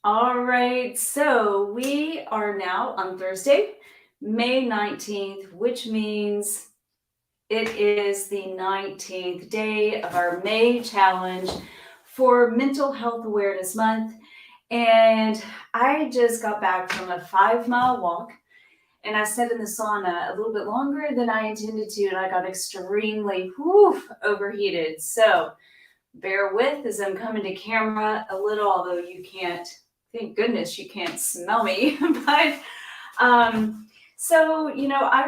All right, so we are now on Thursday, May 19th, which means it is the 19th day of our May challenge for Mental Health Awareness Month. And I just got back from a 5 mile walk and I sat in the sauna a little bit longer than I intended to, and I got extremely overheated. So bear with as I'm coming to camera a little, although you can't, thank goodness you can't smell me. but I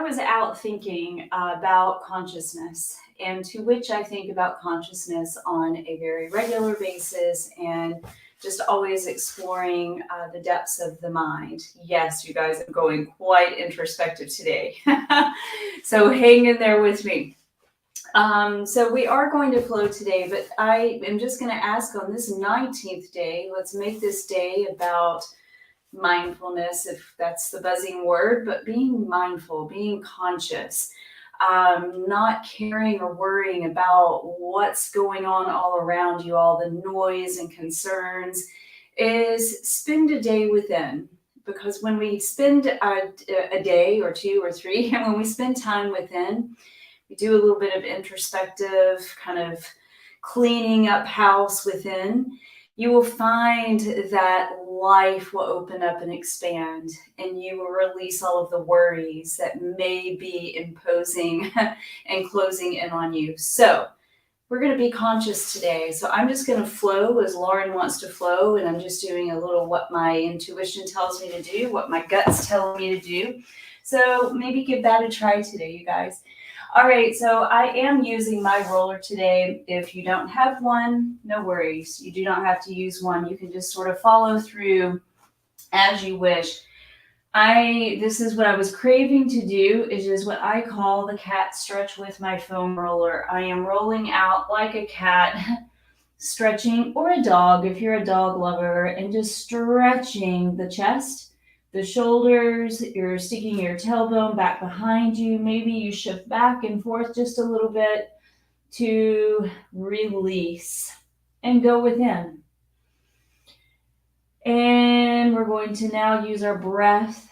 was out thinking about consciousness, and to which I think about consciousness on a very regular basis and just always exploring the depths of the mind. Yes, you guys, I'm going quite introspective today. So hang in there with me. So we are going to flow today, but I am just going to ask on this 19th day, let's make this day about mindfulness, if that's the buzzing word, but being mindful, being conscious, not caring or worrying about what's going on all around you, all the noise and concerns, is spend a day within. Because when we spend a day or two or three, and when we spend time within, we do a little bit of introspective kind of cleaning up house within, you will find that life will open up and expand, and you will release all of the worries that may be imposing and closing in on you. So, we're going to be conscious today. So, I'm just going to flow as Lauren wants to flow, and I'm just doing a little what my intuition tells me to do, what my gut's telling me to do. So, maybe give that a try today, you guys. All right, so I am using my roller today. If you don't have one, no worries. You do not have to use one. You can just sort of follow through as you wish. This is what I was craving to do, is just what I call the cat stretch with my foam roller. I am rolling out like a cat, stretching, or a dog if you're a dog lover, and just stretching the chest, the shoulders. You're sticking your tailbone back behind you. Maybe you shift back and forth just a little bit to release and go within. And we're going to now use our breath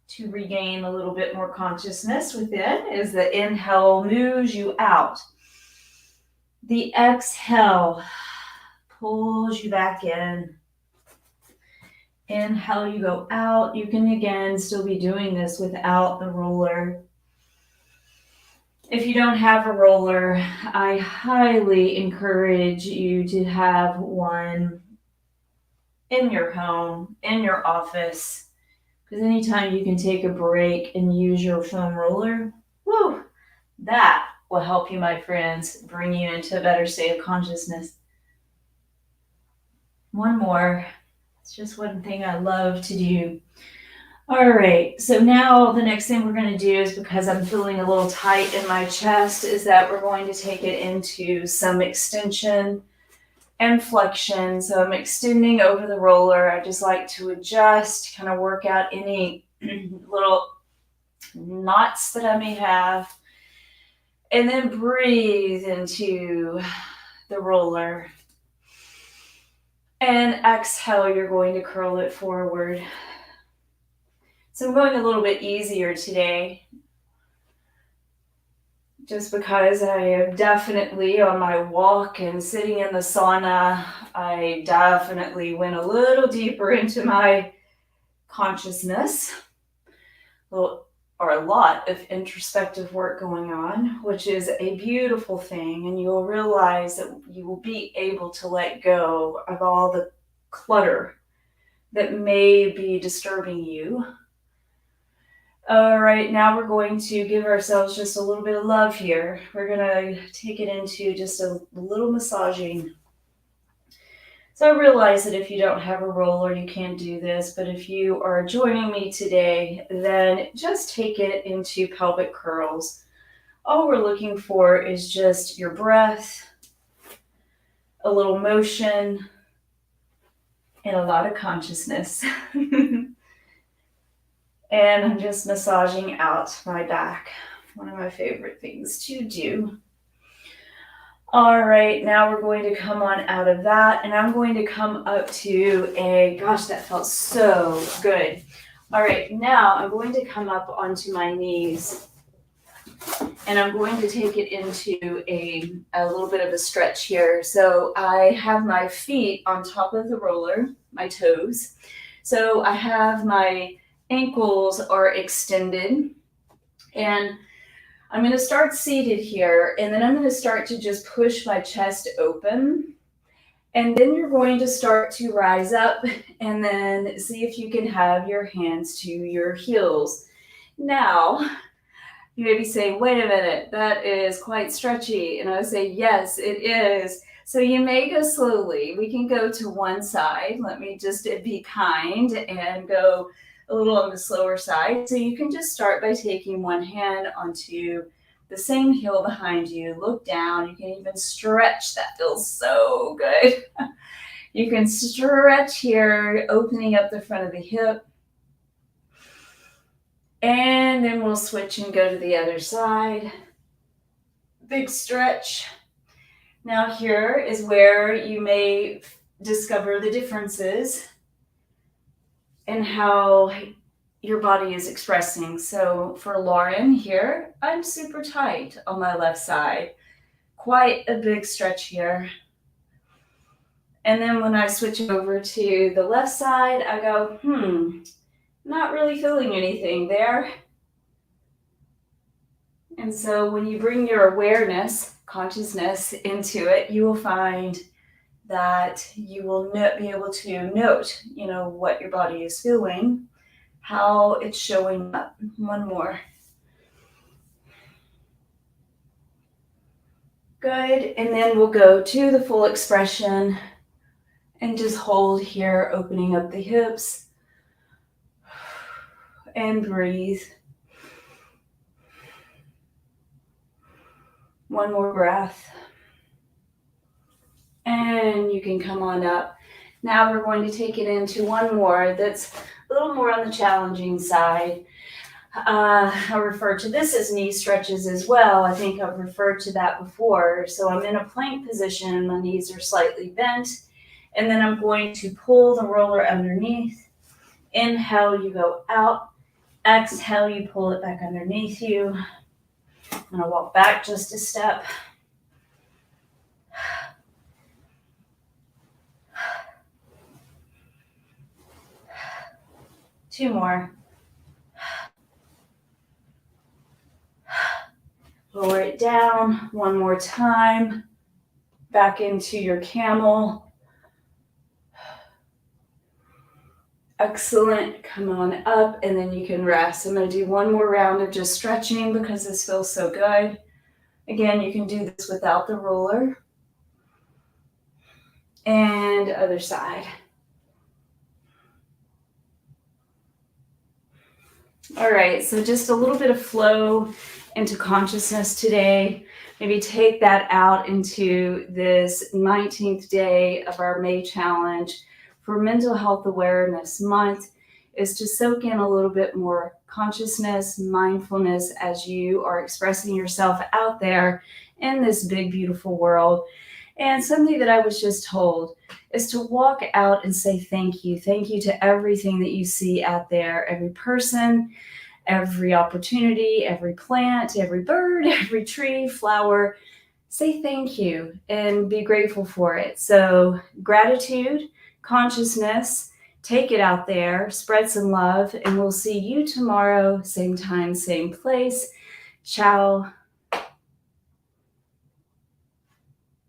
to regain a little bit more consciousness within, as the inhale moves you out. The exhale pulls you back in. Inhale, you go out. You can again still be doing this without the roller. If you don't have a roller, I highly encourage you to have one in your home, in your office, because anytime you can take a break and use your foam roller, that will help you, my friends, bring you into a better state of consciousness. One more. It's just one thing I love to do. All right, so now the next thing we're going to do is, because I'm feeling a little tight in my chest, is that we're going to take it into some extension and flexion. So I'm extending over the roller. I just like to adjust, kind of work out any little knots that I may have. And then breathe into the roller. And exhale, you're going to curl it forward. So I'm going a little bit easier today, just because I am definitely on my walk and sitting in the sauna. I definitely went a little deeper into my consciousness, a lot of introspective work going on, which is a beautiful thing. And you'll realize that you will be able to let go of all the clutter that may be disturbing you. All right, now we're going to give ourselves just a little bit of love here. We're going to take it into just a little massaging. So I realize that if you don't have a roller, you can't do this, but if you are joining me today, then just take it into pelvic curls. All we're looking for is just your breath, a little motion, and a lot of consciousness. And I'm just massaging out my back. One of my favorite things to do. All right, now we're going to come on out of that, and I'm going to come up to a, gosh, that felt so good. All right, now I'm going to come up onto my knees, and I'm going to take it into a little bit of a stretch here. So I have my feet on top of the roller, my toes. So I have my ankles are extended, and I'm going to start seated here, and then I'm going to start to just push my chest open. And then you're going to start to rise up and then see if you can have your hands to your heels. Now, you may be saying, wait a minute, that is quite stretchy. And I would say, yes, it is. So you may go slowly. We can go to one side. Let me just be kind and go a little on the slower side. So you can just start by taking one hand onto the same heel behind you. Look down. You can even stretch. That feels so good. You can stretch here, opening up the front of the hip. And then we'll switch and go to the other side. Big stretch. Now here is where you may discover the differences in how your body is expressing. So for Lauren here, I'm super tight on my left side. Quite a big stretch here. And then when I switch over to the left side, I go, not really feeling anything there. And so when you bring your awareness, consciousness into it, you will find that you will be able to note, what your body is feeling, how it's showing up. One more. Good. And then we'll go to the full expression and just hold here, opening up the hips and breathe. One more breath. And you can come on up. Now we're going to take it into one more that's a little more on the challenging side. I refer to this as knee stretches as well. I think I've referred to that before. So I'm in a plank position. My knees are slightly bent. And then I'm going to pull the roller underneath. Inhale, you go out. Exhale, you pull it back underneath you. I'm going to walk back just a step. Two more. Lower it down one more time. Back into your camel. Excellent. Come on up and then you can rest. I'm going to do one more round of just stretching because this feels so good. Again, you can do this without the roller. And other side. All right, so just a little bit of flow into consciousness today. Maybe take that out into this 19th day of our May challenge for Mental Health Awareness Month, is to soak in a little bit more consciousness, mindfulness as you are expressing yourself out there in this big, beautiful world. And something that I was just told is to walk out and say thank you. Thank you to everything that you see out there, every person, every opportunity, every plant, every bird, every tree, flower. Say thank you and be grateful for it. So gratitude, consciousness, take it out there, spread some love, and we'll see you tomorrow, same time, same place. Ciao.